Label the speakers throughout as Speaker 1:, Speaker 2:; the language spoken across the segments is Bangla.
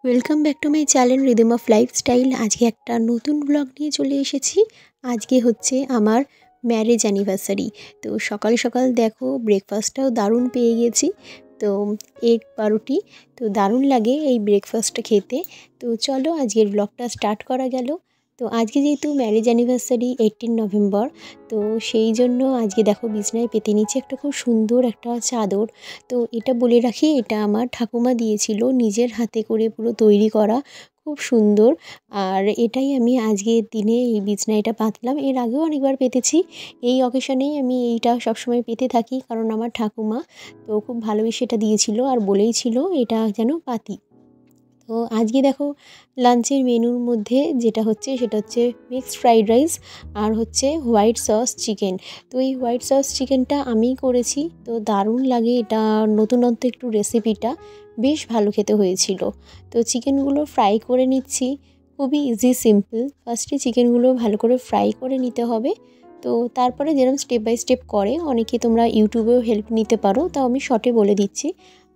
Speaker 1: Welcome back to my channel rhythm of lifestyle. আজকে একটা নতুন ব্লগ নিয়ে চলে এসেছি। আজকে হচ্ছে আমার ম্যারেজ অ্যানিভার্সারি। তো সকাল সকাল দেখো ব্রেকফাস্টটাও দারুণ পেয়ে গেছি। তো এগ পাউরুটি, তো দারুণ লাগে এই ব্রেকফাস্টটা খেতে। তো চলো আজকের ব্লগটা স্টার্ট করা গেল। তো আজকে যেহেতু ম্যারেজ অ্যানিভার্সারি 18 নভেম্বর, তো সেই জন্য আজকে দেখো বিছনায় পেতে নিচ্ছে একটা খুব সুন্দর একটা চাদর। তো এটা বলে রাখি, এটা আমার ঠাকুমা দিয়েছিল নিজের হাতে করে পুরো তৈরি করা, খুব সুন্দর। আর এটাই আমি আজকের দিনে এই বিছানাটা পাতলাম। এর আগেও অনেকবার পেতেছি, এই অকেশনেই আমি এইটা সবসময় পেতে থাকি, কারণ আমার ঠাকুমা তো খুব ভালোবেসে এটা দিয়েছিল আর বলেই ছিল এটা যেন পাতি। তো আজকে দেখো লাঞ্চের মেনুর মধ্যে যেটা হচ্ছে সেটা হচ্ছে মিক্সড ফ্রাইড রাইস আর হচ্ছে হোয়াইট সস চিকেন। তো এই হোয়াইট সস চিকেনটা আমিই করেছি, তো দারুণ লাগে এটা, নতুনত্ব একটু রেসিপিটা, বেশ ভালো খেতে হয়েছিল। তো চিকেনগুলো ফ্রাই করে নিচ্ছি, খুবই ইজি সিম্পল। ফার্স্টে চিকেনগুলো ভালো করে ফ্রাই করে নিতে হবে। তো তারপরে যেরকম স্টেপ বাই স্টেপ করে অনেকে, তোমরা ইউটিউবেও হেল্প নিতে পারো, তাও আমি শর্টে বলে দিচ্ছি।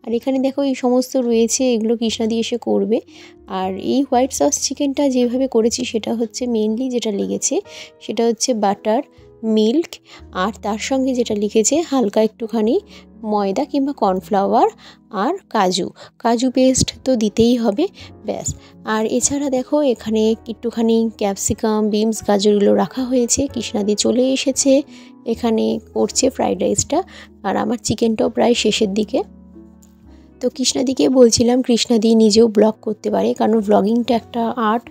Speaker 1: আর এখানে দেখো এই সমস্ত রয়েছে, এগুলো কৃষ্ণা দিয়ে এসে করবে। আর এই হোয়াইট সস চিকেনটা যেভাবে করেছি সেটা হচ্ছে মেনলি যেটা লেগেছে সেটা হচ্ছে বাটার, মিল্ক, আর তার সঙ্গে যেটা লিখেছে হালকা একটুখানি ময়দা কিংবা কর্নফ্লাওয়ার আর কাজু পেস্ট তো দিতেই হবে, ব্যাস। আর এছাড়া দেখো এখানে একটুখানি ক্যাপসিকাম, বিনস, গাজরগুলো রাখা হয়েছে। কৃষ্ণা দিয়ে চলে এসেছে, এখানে করছে ফ্রাইড রাইসটা। আর আমার চিকেনটাও প্রায় শেষের দিকে। তো কৃষ্ণাদিকে বলছিলাম কৃষ্ণাদি নিজেও ব্লগ করতে পারে, কারণ ব্লগিংটা একটা আর্ট।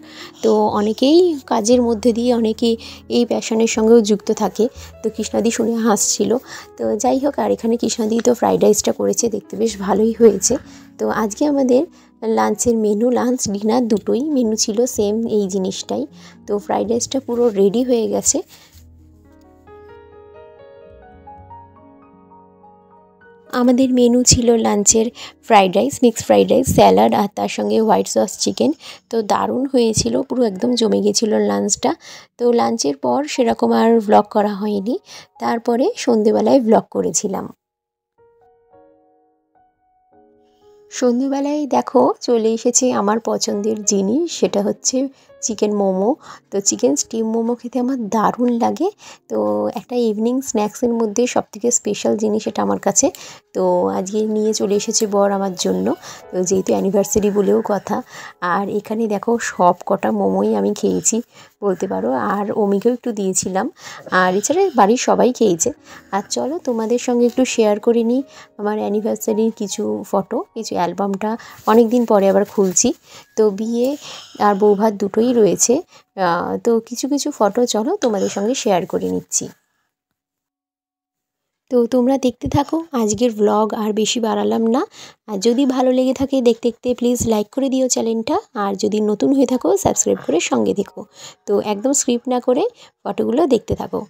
Speaker 1: তো অনেকেই কাজের মধ্যে দিয়ে অনেকে এই প্যাশনের সঙ্গেও যুক্ত থাকে। তো কৃষ্ণাদি শুনে হাসছিল। তো যাই হোক, আর এখানে কৃষ্ণাদি তো ফ্রাইড রাইসটা করেছে, দেখতে বেশ ভালোই হয়েছে। তো আজকে আমাদের লাঞ্চের মেনু, লাঞ্চ ডিনার দুটোই মেনু ছিল সেম এই জিনিসটাই। তো ফ্রাইড রাইসটা পুরো রেডি হয়ে গেছে। আমাদের মেনু ছিল লাঞ্চের fried rice, mixed fried rice, salad আর তার সঙ্গে হোয়াইট সস চিকেন। তো দারুণ হয়েছিল, পুরো একদম জমে গেছিলো লাঞ্চটা। তো লাঞ্চের পর সেরকম আর ভ্লগ করা হয়নি, তারপরে সন্ধেবেলায় ভ্লগ করেছিলাম। সন্ধেবেলায় দেখো চলে এসেছে আমার পছন্দের জিনিস, সেটা হচ্ছে চিকেন মোমো। তো চিকেন স্টিম মোমো খেতে আমার দারুণ লাগে। তো একটা ইভিনিং স্ন্যাক্সের মধ্যে সবথেকে স্পেশাল জিনিস এটা আমার কাছে। তো আজকে নিয়ে চলে এসেছে বর আমার জন্য, তো যেহেতু অ্যানিভার্সারি বলেও কথা। আর এখানে দেখো সব কটা মোমোই আমি খেয়েছি বলতে পারো, আর অমিকেও একটু দিয়েছিলাম। আর এছাড়া বাড়ির সবাই খেয়েছে। আর চলো তোমাদের সঙ্গে একটু শেয়ার করে নিই আমার অ্যানিভার্সারির কিছু ফটো, কিছু অ্যালবামটা অনেক দিন পরে আবার খুলছি। তো বিয়ে আর বৌভাত দুটোই রয়েছে। তো কিছু কিছু ফটো চলো তোমাদের সঙ্গে শেয়ার করে নিচ্ছি। তো তোমরা দেখতে থাকো আজকের ব্লগ, আর বেশি বাড়ালাম না। আর যদি ভালো লেগে থাকে দেখতে দেখতে প্লিজ লাইক করে দিও চ্যানেলটা, আর যদি নতুন হয়ে থাকো সাবস্ক্রাইব করে সঙ্গে দেখো। তো একদম স্ক্রিপ্ট না করে ফটোগুলো দেখতে থাকো।